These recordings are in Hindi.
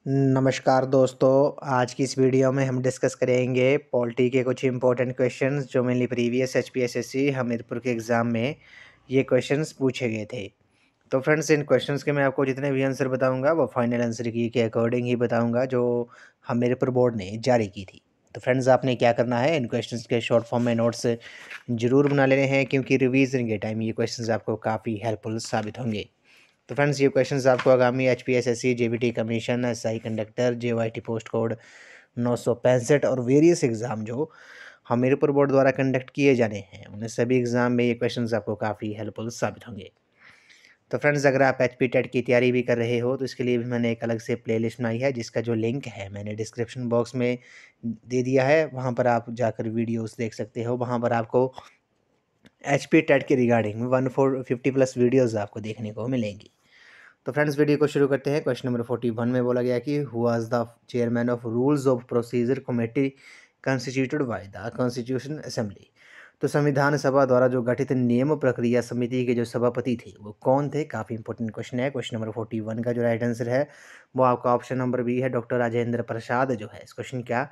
नमस्कार दोस्तों, आज की इस वीडियो में हम डिस्कस करेंगे पॉलिटी के कुछ इंपॉर्टेंट क्वेश्चंस जो मेनली प्रीवियस एचपीएसएससी हमीरपुर के एग्ज़ाम में ये क्वेश्चंस पूछे गए थे। तो फ्रेंड्स, इन क्वेश्चंस के मैं आपको जितने भी आंसर बताऊंगा वो फाइनल आंसर की के अकॉर्डिंग ही बताऊंगा जो हमीरपुर बोर्ड ने जारी की थी। तो फ्रेंड्स, आपने क्या करना है, इन क्वेश्चंस के शॉर्ट फॉर्म में नोट्स ज़रूर बना लेने हैं क्योंकि रिवीजन के टाइम ये क्वेश्चंस आपको काफ़ी हेल्पफुल साबित होंगे। तो फ्रेंड्स, ये क्वेश्चंस आपको आगामी HPSSC, JBT commission, SI conductor, JOIT post code 965 और वेरियस एग्ज़ाम जो हमीरपुर बोर्ड द्वारा कंडक्ट किए जाने हैं, उन्हें सभी एग्ज़ाम में ये क्वेश्चंस आपको काफ़ी हेल्पफुल साबित होंगे। तो फ्रेंड्स, अगर आप एचपी टेट की तैयारी भी कर रहे हो तो इसके लिए भी मैंने एक अलग से प्लेलिस्ट बनाई है जिसका जो लिंक है मैंने डिस्क्रिप्शन बॉक्स में दे दिया है। वहाँ पर आप जाकर वीडियोस देख सकते हो। वहाँ पर आपको एचपी टेट के रिगार्डिंग 150 प्लस वीडियोज़ आपको देखने को मिलेंगी। तो फ्रेंड्स, वीडियो को शुरू करते हैं। क्वेश्चन नंबर 41 में बोला गया कि who was the chairman of rules of procedure committee constituted by the constitution assembly. तो संविधान सभा द्वारा जो गठित नियम प्रक्रिया समिति के जो सभापति थे वो कौन थे? काफ़ी इंपॉर्टेंट क्वेश्चन है। क्वेश्चन नंबर 41 का जो राइट आंसर है वो आपका ऑप्शन नंबर बी है, डॉक्टर राजेंद्र प्रसाद जो है इस क्वेश्चन का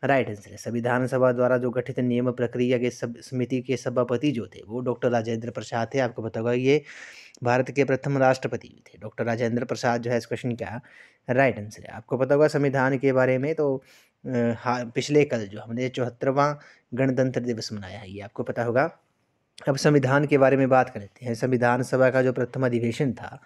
राइट आंसर है। संविधान सभा द्वारा जो गठित नियम प्रक्रिया के सब समिति के सभापति जो थे वो डॉक्टर राजेंद्र प्रसाद थे। आपको पता होगा ये भारत के प्रथम राष्ट्रपति भी थे। डॉक्टर राजेंद्र प्रसाद जो है इस क्वेश्चन का राइट आंसर है। आपको पता होगा संविधान के बारे में तो हाँ, पिछले कल जो हमने 74वां गणतंत्र दिवस मनाया है, ये आपको पता होगा। अब संविधान के बारे में बात करते हैं। संविधान सभा का जो प्रथम अधिवेशन था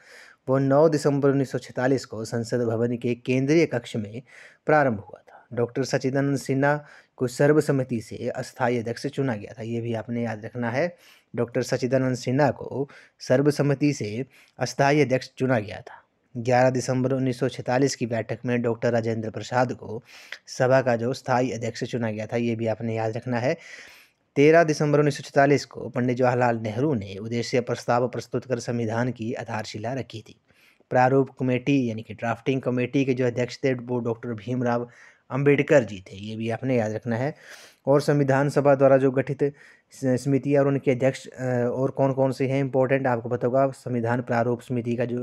वो 9 दिसंबर 1946 को संसद भवन के केंद्रीय कक्ष में प्रारंभ हुआ था। डॉक्टर सच्चिदानंद सिन्हा को सर्वसम्मति से अस्थायी अध्यक्ष चुना गया था। ये भी आपने याद रखना है। डॉक्टर सच्चिदानंद सिन्हा को सर्वसम्मति से अस्थायी अध्यक्ष चुना गया था। 11 दिसंबर 1946 की बैठक में डॉक्टर राजेंद्र प्रसाद को सभा का जो स्थायी अध्यक्ष चुना गया था। ये भी आपने याद रखना है। 13 दिसंबर 1944 को पंडित जवाहरलाल नेहरू ने उद्देश्य प्रस्ताव प्रस्तुत कर संविधान की आधारशिला रखी थी। प्रारूप कमेटी यानी कि ड्राफ्टिंग कमेटी के जो अध्यक्ष थे वो डॉक्टर भीमराव अंबेडकर जी थे। ये भी आपने याद रखना है। और संविधान सभा द्वारा जो गठित समिति और उनके अध्यक्ष और कौन कौन से हैं इंपॉर्टेंट, आपको पता होगा। संविधान प्रारूप समिति का जो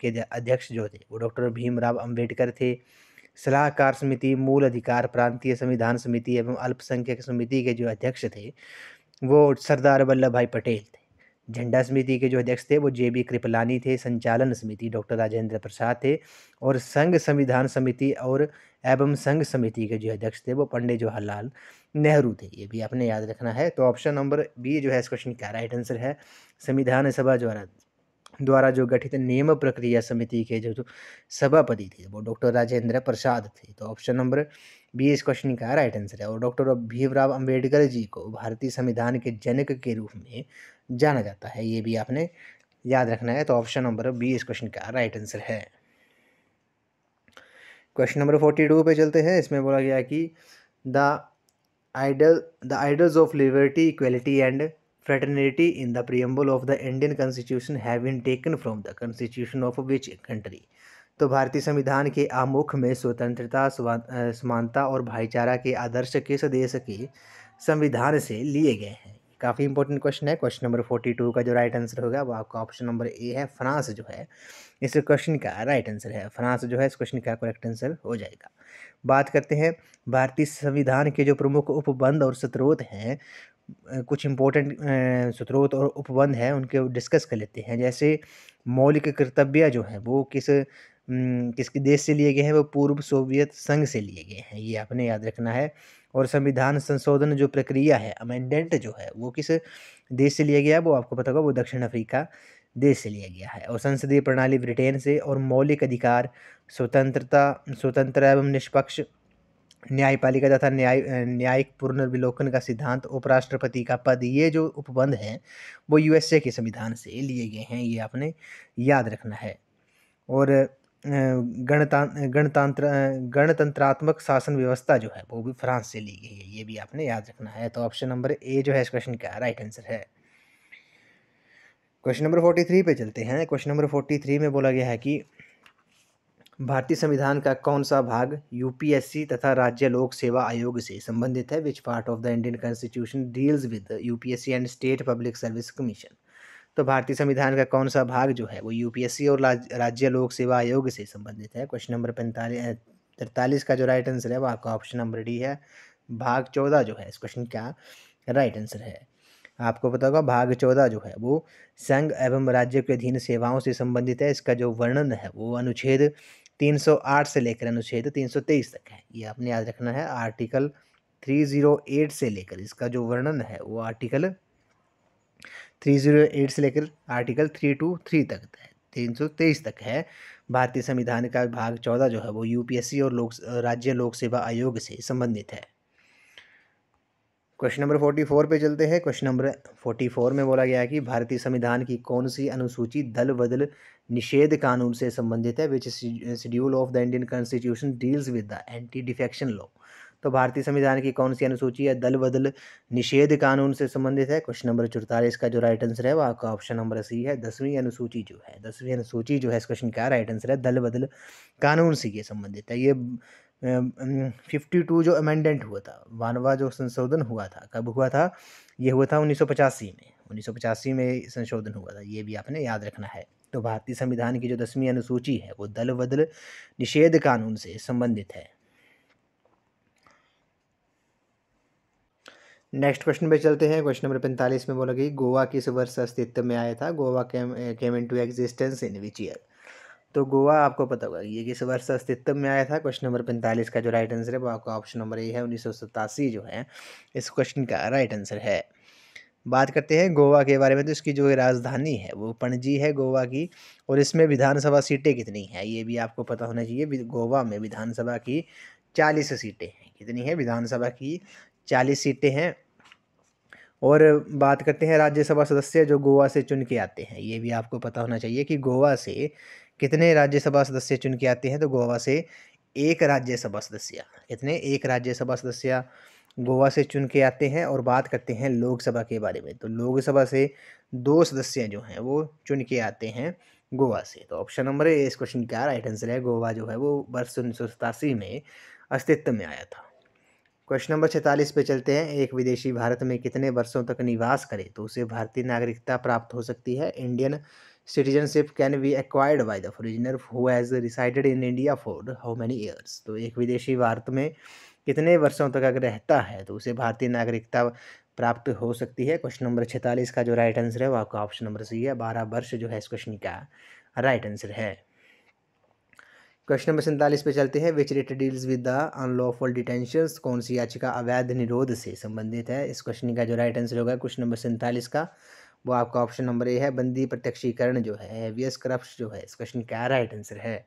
के अध्यक्ष जो थे वो डॉक्टर भीमराव अंबेडकर थे। सलाहकार समिति, मूल अधिकार प्रांतीय संविधान समिति एवं अल्पसंख्यक समिति के जो अध्यक्ष थे वो सरदार वल्लभ भाई पटेल थे। झंडा समिति के जो अध्यक्ष थे वो जेबी कृपलानी थे। संचालन समिति डॉक्टर राजेंद्र प्रसाद थे। और संघ संविधान समिति और एवं संघ समिति के जो अध्यक्ष थे वो पंडित जवाहरलाल नेहरू थे। ये भी आपने याद रखना है। तो ऑप्शन नंबर बी जो है इस क्वेश्चन का राइट आंसर है। संविधान सभा द्वारा जो गठित नियम प्रक्रिया समिति के जो सभापति थे वो डॉक्टर राजेंद्र प्रसाद थे। तो ऑप्शन नंबर बी इस क्वेश्चन का राइट आंसर है। और डॉक्टर भीमराव अंबेडकर जी को भारतीय संविधान के जनक के रूप में जाना जाता है। ये भी आपने याद रखना है। तो ऑप्शन नंबर बी इस क्वेश्चन का राइट आंसर है। क्वेश्चन नंबर 42 पे चलते हैं। इसमें बोला गया कि the idols of liberty, equality and fraternity in the preamble of the Indian Constitution have been taken from the Constitution of which country? तो भारतीय संविधान के आमुख में स्वतंत्रता, समानता और भाईचारा के आदर्श किस देश के संविधान से लिए गए हैं? काफ़ी इंपॉर्टेंट क्वेश्चन है। क्वेश्चन नंबर 42 का जो राइट आंसर होगा वो आपका ऑप्शन नंबर ए है। फ्रांस जो है इस क्वेश्चन का राइट आंसर है। फ्रांस जो है इस क्वेश्चन का करेक्ट आंसर हो जाएगा। बात करते हैं भारतीय संविधान के जो प्रमुख उपबंध और स्रोत हैं। कुछ इम्पोर्टेंट स्रोत और उपबंध हैं उनके डिस्कस कर लेते हैं। जैसे मौलिक कर्तव्य जो है वो किसके देश से लिए गए हैं? वो पूर्व सोवियत संघ से लिए गए हैं। ये आपने याद रखना है। और संविधान संशोधन जो प्रक्रिया है, अमेंडेंट जो है वो किस देश से लिया गया है? वो आपको पता होगा वो दक्षिण अफ्रीका देश से लिया गया है। और संसदीय प्रणाली ब्रिटेन से। और मौलिक अधिकार, स्वतंत्र एवं निष्पक्ष न्यायपालिका तथा न्यायिक पुनर्विलोकन का सिद्धांत, उपराष्ट्रपति का पद, ये जो उपबंध हैं वो यूएसए के संविधान से लिए गए हैं। ये आपने याद रखना है। और गणतंत्रात्मक शासन व्यवस्था जो है वो भी फ्रांस से ली गई है। ये भी आपने याद रखना है। तो ऑप्शन नंबर ए जो है इस क्वेश्चन का राइट आंसर है। क्वेश्चन नंबर 43 पे चलते हैं। क्वेश्चन नंबर 43 में बोला गया है कि भारतीय संविधान का कौन सा भाग यूपीएससी तथा राज्य लोक सेवा आयोग से संबंधित है? Which part of the Indian constitution deals with UPSC and state public service commission? तो भारतीय संविधान का कौन सा भाग जो है वो यूपीएससी और राज्य लोक सेवा आयोग से संबंधित है? क्वेश्चन नंबर 43 का जो राइट आंसर है वो आपका ऑप्शन नंबर डी है, भाग 14 जो है इस क्वेश्चन का राइट आंसर है। आपको पता होगा भाग 14 जो है वो संघ एवं राज्य के अधीन सेवाओं से संबंधित है। इसका जो वर्णन है वो अनुच्छेद 308 से लेकर अनुच्छेद 323 तक है। ये आपने याद रखना है। आर्टिकल 308 से लेकर इसका जो वर्णन है वो आर्टिकल 308 से लेकर आर्टिकल 323 तक है, 323 तक है। भारतीय संविधान का भाग 14 जो है वो यूपीएससी और राज्य लोक सेवा आयोग से संबंधित है। क्वेश्चन नंबर 44 पे चलते हैं। क्वेश्चन नंबर 44 में बोला गया है कि भारतीय संविधान की कौन सी अनुसूची दल बदल निषेध कानून से संबंधित है? Which schedule of the Indian constitution deals with the anti defection law. तो भारतीय संविधान की कौन सी अनुसूची है दल बदल निषेध कानून से संबंधित है? क्वेश्चन नंबर 44 का जो राइट आंसर है वो आपका ऑप्शन नंबर सी है, 10वीं अनुसूची जो है। 10वीं अनुसूची जो है इस क्वेश्चन का राइट आंसर है, दल बदल कानून से ये संबंधित है। ये 52 जो अमेंडेंट हुआ था, 92वां जो संशोधन हुआ था, कब हुआ था? ये हुआ था 1985 में। 1985 में संशोधन हुआ था, ये भी आपने याद रखना है। तो भारतीय संविधान की जो 10वीं अनुसूची है वो दल बदल निषेध कानून से संबंधित है। नेक्स्ट क्वेश्चन पे चलते हैं। क्वेश्चन नंबर 45 में बोला कि गोवा किस वर्ष अस्तित्व में आया था? Goa came into existence in which year? तो गोवा आपको पता होगा ये किस वर्ष अस्तित्व में आया था? क्वेश्चन नंबर 45 का जो राइट आंसर है वो आपका ऑप्शन नंबर ए है, 1987 जो है इस क्वेश्चन का राइट आंसर है। बात करते हैं गोवा के बारे में। तो इसकी जो राजधानी है वो पणजी है गोवा की, और इसमें विधानसभा सीटें कितनी हैं ये भी आपको पता होना चाहिए। गोवा में विधानसभा की 40 सीटें हैं। कितनी है? विधानसभा की 40 सीटें हैं। और बात करते हैं राज्यसभा सदस्य जो गोवा से चुन के आते हैं, ये भी आपको पता होना चाहिए कि गोवा से कितने राज्यसभा सदस्य चुन के आते हैं। तो गोवा से एक राज्यसभा सदस्य, कितने? एक राज्यसभा सदस्य गोवा से चुन के आते हैं। और बात करते हैं लोकसभा के बारे में। तो लोकसभा से 2 सदस्य जो हैं वो चुन के आते हैं गोवा से। तो ऑप्शन नंबर ए इस क्वेश्चन का राइट आंसर है। गोवा जो है वो वर्ष 1987 में अस्तित्व में आया था। क्वेश्चन नंबर 46 पे चलते हैं। एक विदेशी भारत में कितने वर्षों तक निवास करे तो उसे भारतीय नागरिकता प्राप्त हो सकती है? Indian citizenship can be acquired by the foreigner who has resided in India for how many years? तो एक विदेशी भारत में कितने वर्षों तक अगर रहता है तो उसे भारतीय नागरिकता प्राप्त हो सकती है? क्वेश्चन नंबर 46 का जो राइट आंसर है वो आपका ऑप्शन नंबर सी है, 12 वर्ष जो है इस क्वेश्चन का राइट आंसर है। क्वेश्चन नंबर 47 पे चलते हैं। Which writ deals with the unlawful detentions? कौन सी याचिका अवैध निरोध से संबंधित है? इस क्वेश्चन का जो राइट आंसर होगा क्वेश्चन नंबर 47 का वो आपका ऑप्शन नंबर ए है, बंदी प्रत्यक्षीकरण जो है, हेवियस करप्ट जो है इस क्वेश्चन का राइट आंसर है।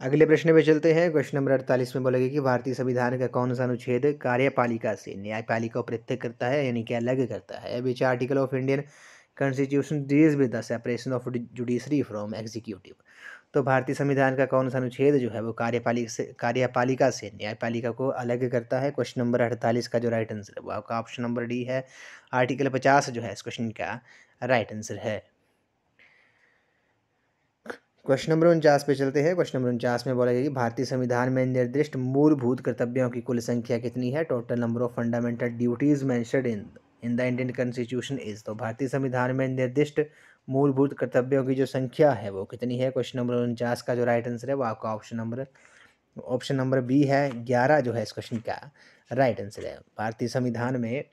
अगले प्रश्न पे चलते हैं। क्वेश्चन नंबर 48 में बोलेगा कि भारतीय संविधान का कौन सा अनुच्छेद कार्यपालिका से न्यायपालिका को पृथक करता है, यानी कि अलग करता है? Which article of Indian constitution deals with the separation of judiciary from executive? तो भारतीय संविधान का कौन सा अनुच्छेद जो है वो कार्यपालिका से न्यायपालिका को अलग करता है? क्वेश्चन नंबर 48 का जो राइट आंसर है वो आपका ऑप्शन नंबर डी है, आर्टिकल 50 जो है इस क्वेश्चन का राइट आंसर है। क्वेश्चन नंबर 49 पे चलते हैं। क्वेश्चन नंबर 49 में बोला गया कि भारतीय संविधान में निर्दिष्ट मूलभूत कर्तव्यों की कुल संख्या कितनी है? Total number of fundamental duties mentioned in the Indian constitution is? तो भारतीय संविधान में निर्दिष्ट मूलभूत कर्तव्यों की जो संख्या है वो कितनी है? क्वेश्चन नंबर 49 का जो राइट आंसर है वो आपका ऑप्शन नंबर बी है, 11 जो है इस क्वेश्चन का राइट आंसर है। भारतीय संविधान में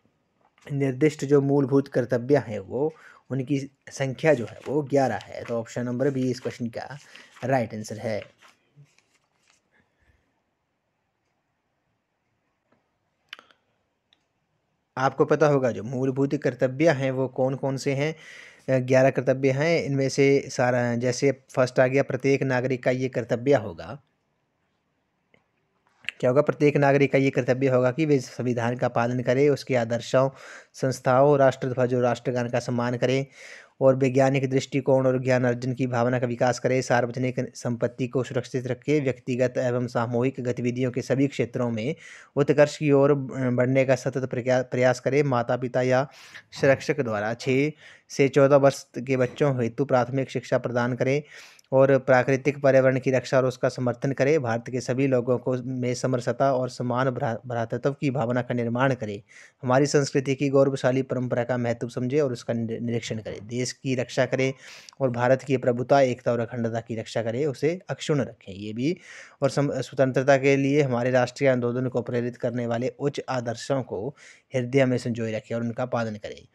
निर्दिष्ट जो मूलभूत कर्तव्य हैं वो उनकी संख्या जो है वो 11 है। तो ऑप्शन नंबर बी इस क्वेश्चन का राइट आंसर है। आपको पता होगा जो मूलभूत कर्तव्य हैं वो कौन कौन से हैं? 11 कर्तव्य हैं। इनमें से सारा जैसे फर्स्ट आ गया, प्रत्येक नागरिक का ये कर्तव्य होगा। क्या होगा? प्रत्येक नागरिक का ये कर्तव्य होगा कि वे संविधान का पालन करें, उसके आदर्शों, संस्थाओं, राष्ट्रध्वज और राष्ट्रगान का सम्मान करें, और वैज्ञानिक दृष्टिकोण और ज्ञान अर्जन की भावना का विकास करें, सार्वजनिक संपत्ति को सुरक्षित रखें, व्यक्तिगत एवं सामूहिक गतिविधियों के सभी क्षेत्रों में उत्कर्ष की ओर बढ़ने का सतत प्रयास करें, माता पिता या संरक्षक द्वारा 6 से 14 वर्ष के बच्चों हेतु प्राथमिक शिक्षा प्रदान करें, और प्राकृतिक पर्यावरण की रक्षा और उसका समर्थन करे, भारत के सभी लोगों को में समरसता और समान भ्रातृत्व की भावना का निर्माण करे, हमारी संस्कृति की गौरवशाली परंपरा का महत्व समझे और उसका निरीक्षण करे, देश की रक्षा करे और भारत की प्रभुता, एकता और अखंडता की रक्षा करे, उसे अक्षुण्ण रखें। ये भी और स्वतंत्रता के लिए हमारे राष्ट्रीय आंदोलन को प्रेरित करने वाले उच्च आदर्शों को हृदय में संजोए रखें और उनका पालन करें।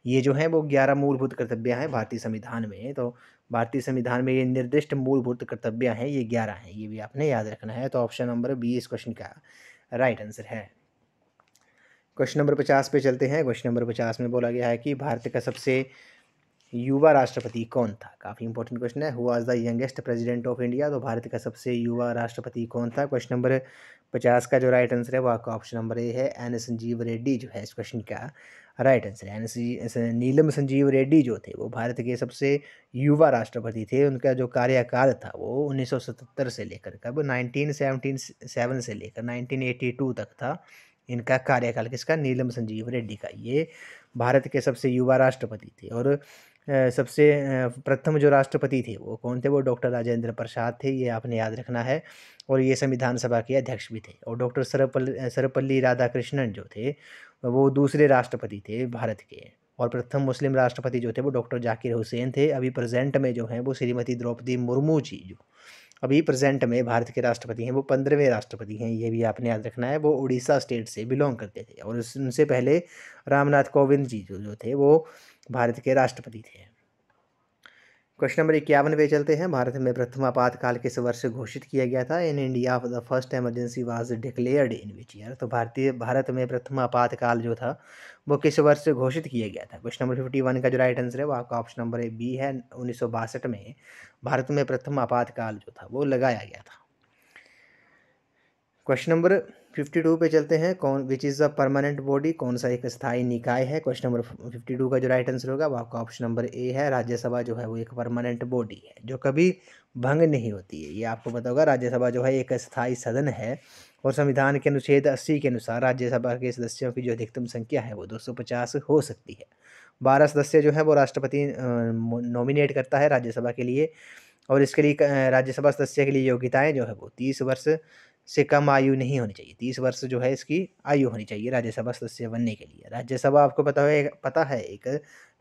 ये जो है वो 11 मूलभूत कर्तव्य हैं भारतीय संविधान में। तो भारतीय संविधान में ये निर्दिष्ट मूलभूत कर्तव्य हैं, ये 11 हैं, ये भी आपने याद रखना है। तो ऑप्शन नंबर बी इस क्वेश्चन का राइट आंसर है। क्वेश्चन नंबर 50 पे चलते हैं। क्वेश्चन नंबर 50 में बोला गया है कि भारत का सबसे युवा राष्ट्रपति कौन था। काफ़ी इंपॉर्टेंट क्वेश्चन है। Who was the youngest president of India. तो भारत का सबसे युवा राष्ट्रपति कौन था। क्वेश्चन नंबर 50 का जो राइट आंसर है वो आपका ऑप्शन नंबर ए है, एन संजीव रेड्डी जो है इस क्वेश्चन का राइट आंसर है। नीलम संजीव रेड्डी जो थे वो भारत के सबसे युवा राष्ट्रपति थे। उनका जो कार्यकाल था वो 1977 से लेकर कब 1977 से लेकर 1982 तक था इनका कार्यकाल। किसका? नीलम संजीव रेड्डी का। ये भारत के सबसे युवा राष्ट्रपति थे। और सबसे प्रथम जो राष्ट्रपति थे वो कौन थे? वो डॉक्टर राजेंद्र प्रसाद थे, ये आपने याद रखना है। और ये संविधान सभा के अध्यक्ष भी थे। और डॉक्टर सर्वपल्ली राधाकृष्णन जो थे वो दूसरे राष्ट्रपति थे भारत के। और प्रथम मुस्लिम राष्ट्रपति जो थे वो डॉक्टर जाकिर हुसैन थे। अभी प्रेजेंट में जो हैं वो श्रीमती द्रौपदी मुर्मू जी जो अभी प्रेजेंट में भारत के राष्ट्रपति हैं वो 15वें राष्ट्रपति हैं, ये भी आपने याद रखना है। वो उड़ीसा स्टेट से बिलोंग करते थे। और उनसे पहले रामनाथ कोविंद जी जो थे वो भारत के राष्ट्रपति थे। क्वेश्चन नंबर 51 पे चलते हैं। भारत में प्रथम आपातकाल किस वर्ष घोषित किया गया था। In India the first emergency was declared in which year. तो भारत में प्रथम आपातकाल जो था वो किस वर्ष से घोषित किया गया था। क्वेश्चन नंबर 51 का जो राइट आंसर है वो आपका ऑप्शन नंबर बी है, 1962 में भारत में प्रथम आपातकाल जो था वो लगाया गया था। क्वेश्चन नंबर 52 पे चलते हैं। कौन which is a permanent body, कौन सा एक स्थायी निकाय है। क्वेश्चन नंबर 52 का जो राइट आंसर होगा वो आपका ऑप्शन नंबर ए है। राज्यसभा जो है वो एक परमानेंट बॉडी है जो कभी भंग नहीं होती है। ये आपको पता होगा। राज्यसभा जो है एक स्थायी सदन है और संविधान के अनुच्छेद 80 के अनुसार राज्यसभा के सदस्यों की जो अधिकतम संख्या है वो 250 हो सकती है। 12 सदस्य जो है वो राष्ट्रपति नॉमिनेट करता है राज्यसभा के लिए। और इसके लिए राज्यसभा सदस्य के लिए योग्यताएं जो है वो 30 वर्ष से कम आयु नहीं होनी चाहिए। 30 वर्ष जो है इसकी आयु होनी चाहिए राज्यसभा सदस्य बनने के लिए। राज्यसभा आपको पता है एक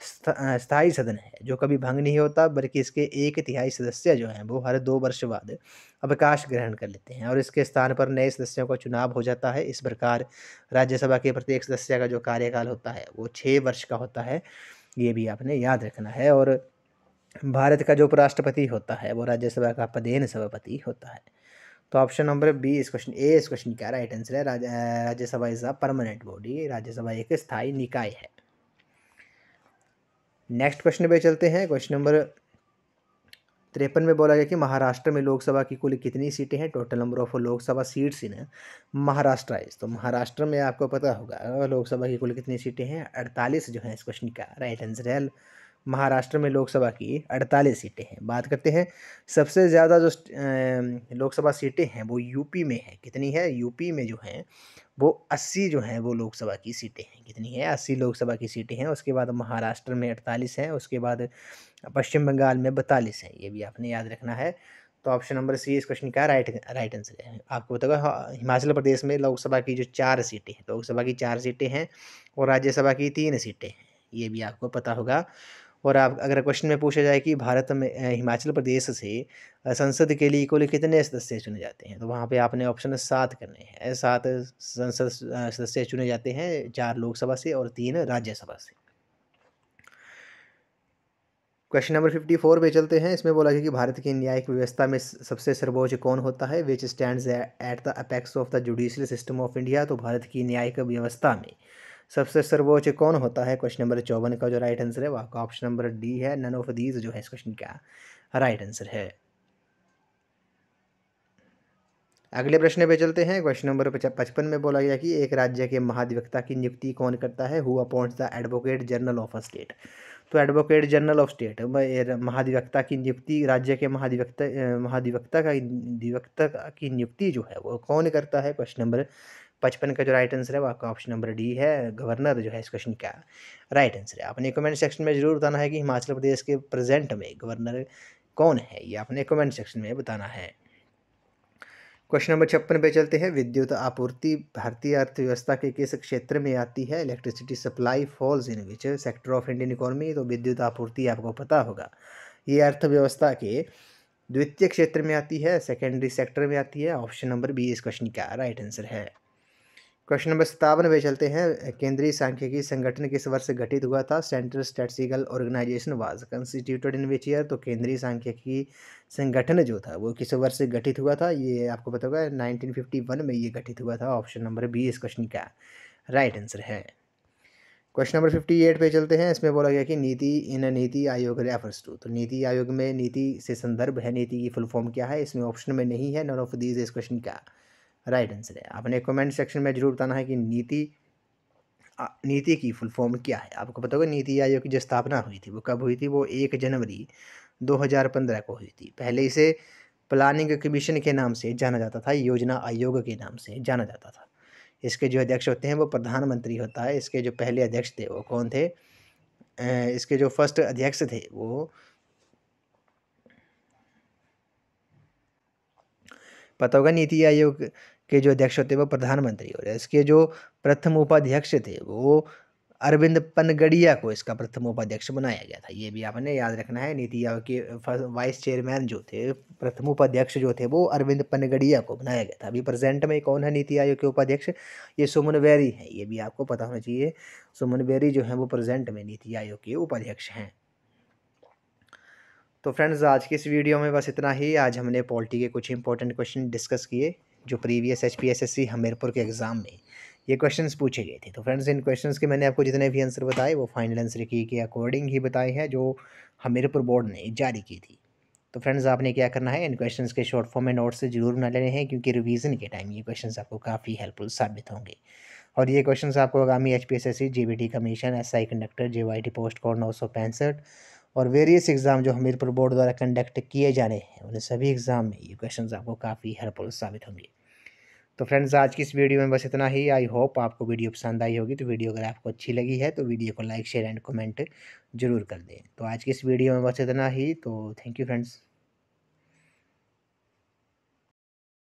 स्थायी सदन है जो कभी भंग नहीं होता, बल्कि इसके 1/3 सदस्य जो हैं वो हर 2 वर्ष बाद अवकाश ग्रहण कर लेते हैं और इसके स्थान पर नए सदस्यों का चुनाव हो जाता है। इस प्रकार राज्यसभा के प्रत्येक सदस्य का जो कार्यकाल होता है वो 6 वर्ष का होता है। ये भी आपने याद रखना है। और भारत का जो उपराष्ट्रपति होता है वो राज्यसभा का पदेन सभापति होता है। तो ऑप्शन नंबर बी इस क्वेश्चन का राइट आंसर है। Rajya Sabha is a permanent body. Rajya Sabha एक स्थायी निकाय है। नेक्स्ट क्वेश्चन पे चलते हैं। क्वेश्चन नंबर 53 में बोला गया कि महाराष्ट्र में लोकसभा की कुल कितनी सीटें हैं। Total number of Lok Sabha seats in Maharashtra is. तो महाराष्ट्र में आपको पता होगा लोकसभा की कुल कितनी सीटें हैं। 48 जो है इस क्वेश्चन का राइट आंसर है। महाराष्ट्र में लोकसभा की 48 सीटें हैं। बात करते हैं सबसे ज़्यादा जो लोकसभा सीटें हैं वो यूपी में है। कितनी है? यूपी में जो हैं वो 80 जो हैं वो लोकसभा की सीटें हैं। कितनी है? 80 लोकसभा की सीटें हैं। उसके बाद महाराष्ट्र में 48 हैं। उसके बाद पश्चिम बंगाल में 42 हैं। ये भी आपने याद रखना है। तो ऑप्शन नंबर सी इस क्वेश्चन का राइट आंसर है। आपको बताओ हिमाचल प्रदेश में लोकसभा की जो 4 सीटें हैं, लोकसभा की 4 सीटें हैं और राज्यसभा की 3 सीटें हैं। ये भी आपको पता होगा। और आप अगर क्वेश्चन में पूछा जाए कि भारत में हिमाचल प्रदेश से संसद के लिए कुल कितने सदस्य चुने जाते हैं, तो वहाँ पे आपने ऑप्शन 7 करने हैं। 7 संसद सदस्य चुने जाते हैं, 4 लोकसभा से और 3 राज्यसभा से। क्वेश्चन नंबर 54 पे चलते हैं। इसमें बोला गया कि भारत की न्यायिक व्यवस्था में सबसे सर्वोच्च कौन होता है। विच stands at the apex of the judicial system of India. तो भारत की न्यायिक व्यवस्था में सबसे सर्वोच्च कौन होता है। क्वेश्चन नंबर 54 का जो राइट आंसर है वो आपका ऑप्शन नंबर डी है। नन ऑफ दीज जो है इस क्वेश्चन का राइट आंसर है। अगले प्रश्न पे चलते हैं। क्वेश्चन नंबर 55 में बोला गया कि एक राज्य के महाधिवक्ता की नियुक्ति कौन करता है। Who appoints the advocate general of a state. तो एडवोकेट जनरल ऑफ स्टेट महाधिवक्ता की नियुक्ति, राज्य के महाधिवक्ता की नियुक्ति जो है वो कौन करता है। क्वेश्चन नंबर 55 का जो राइट आंसर है वो आपका ऑप्शन नंबर डी है। गवर्नर जो है इस क्वेश्चन का राइट आंसर है। आपने कमेंट सेक्शन में जरूर बताना है कि हिमाचल प्रदेश के प्रेजेंट में गवर्नर कौन है, ये आपने कमेंट सेक्शन में बताना है। क्वेश्चन नंबर 56 पे चलते हैं। विद्युत आपूर्ति भारतीय अर्थव्यवस्था के किस क्षेत्र में आती है? Electricity supply falls in which sector of Indian economy? तो विद्युत आपूर्ति आपको पता होगा, ये अर्थव्यवस्था के द्वितीय क्षेत्र में आती है, सेकेंडरी सेक्टर में आती है। ऑप्शन नंबर बी इस क्वेश्चन का राइट आंसर है। क्वेश्चन नंबर 57 पे चलते हैं। केंद्रीय सांख्यिकी संगठन किस वर्ष गठित हुआ था? Central statistical organisation was constituted in which year? तो केंद्रीय सांख्यिकी संगठन जो था वो किस वर्ष से गठित हुआ था? ये आपको पता होगा 1951 में ये गठित हुआ था। ऑप्शन नंबर बी इस क्वेश्चन का राइट आंसर है। क्वेश्चन नंबर 58 पे चलते हैं। इसमें बोला गया कि नीति इन नीति आयोग रेफर्स टू, तो नीति आयोग में नीति से संदर्भ है, नीति की फुल फॉर्म क्या है? इसमें ऑप्शन में नहीं है, नन ऑफ दीज इस क्वेश्चन का राइट आंसर है। आपने कमेंट सेक्शन में जरूर बताना है कि नीति की फुल फॉर्म क्या है। आपको पता होगा नीति आयोग की जो स्थापना हुई थी वो कब हुई थी? वो 1 जनवरी 2015 को हुई थी। पहले इसे प्लानिंग कमीशन के नाम से जाना जाता था, योजना आयोग के नाम से जाना जाता था। इसके जो अध्यक्ष होते हैं वो प्रधानमंत्री होता है। इसके जो पहले अध्यक्ष थे वो कौन थे? इसके जो फर्स्ट अध्यक्ष थे वो पता होगा, नीति आयोग के जो अध्यक्ष होते हैं वो प्रधानमंत्री, और इसके जो प्रथम उपाध्यक्ष थे वो अरविंद पनगड़िया को इसका प्रथम उपाध्यक्ष बनाया गया था। ये भी आपने याद रखना है। नीति आयोग के वाइस चेयरमैन जो थे, प्रथम उपाध्यक्ष जो थे, वो अरविंद पनगड़िया को बनाया गया था। अभी प्रेजेंट में कौन है नीति आयोग के उपाध्यक्ष? ये सुमन बेरी है। ये भी आपको पता होना चाहिए। सुमन बेरी जो है वो प्रेजेंट में नीति आयोग के उपाध्यक्ष हैं। तो फ्रेंड्स, आज की इस वीडियो में बस इतना ही। आज हमने पॉलिटी के कुछ इंपॉर्टेंट क्वेश्चन डिस्कस किए जो प्रीवियस HPSSC हमीरपुर के एग्ज़ाम में ये क्वेश्चंस पूछे गए थे। तो फ्रेंड्स, इन क्वेश्चंस के मैंने आपको जितने भी आंसर बताए वो फाइनल आंसर की के अकॉर्डिंग ही बताए हैं जो हमीरपुर बोर्ड ने जारी की थी। तो फ्रेंड्स, आपने क्या करना है, इन क्वेश्चंस के शॉर्ट फॉर्म में नोट्स से जरूर बना लेने हैं, क्योंकि रिवीजन के टाइम ये क्वेश्चंस आपको काफ़ी हेल्पफुल साबित होंगे। और ये क्वेश्चंस आपको आगामी HPSSC, GBT commission, SI conductor, JYT post code 965 और वेरियस एग्ज़ाम जो हमीरपुर बोर्ड द्वारा कंडक्ट किए जाने हैं उन सभी एग्ज़ाम में ये क्वेश्चंस आपको काफ़ी हेल्पफुल साबित होंगे। तो फ्रेंड्स, आज की इस वीडियो में बस इतना ही। आई होप आपको वीडियो पसंद आई होगी। तो वीडियो अगर आपको अच्छी लगी है तो वीडियो को लाइक, शेयर एंड कमेंट जरूर कर दें। तो आज की इस वीडियो में बस इतना ही। तो थैंक यू फ्रेंड्स।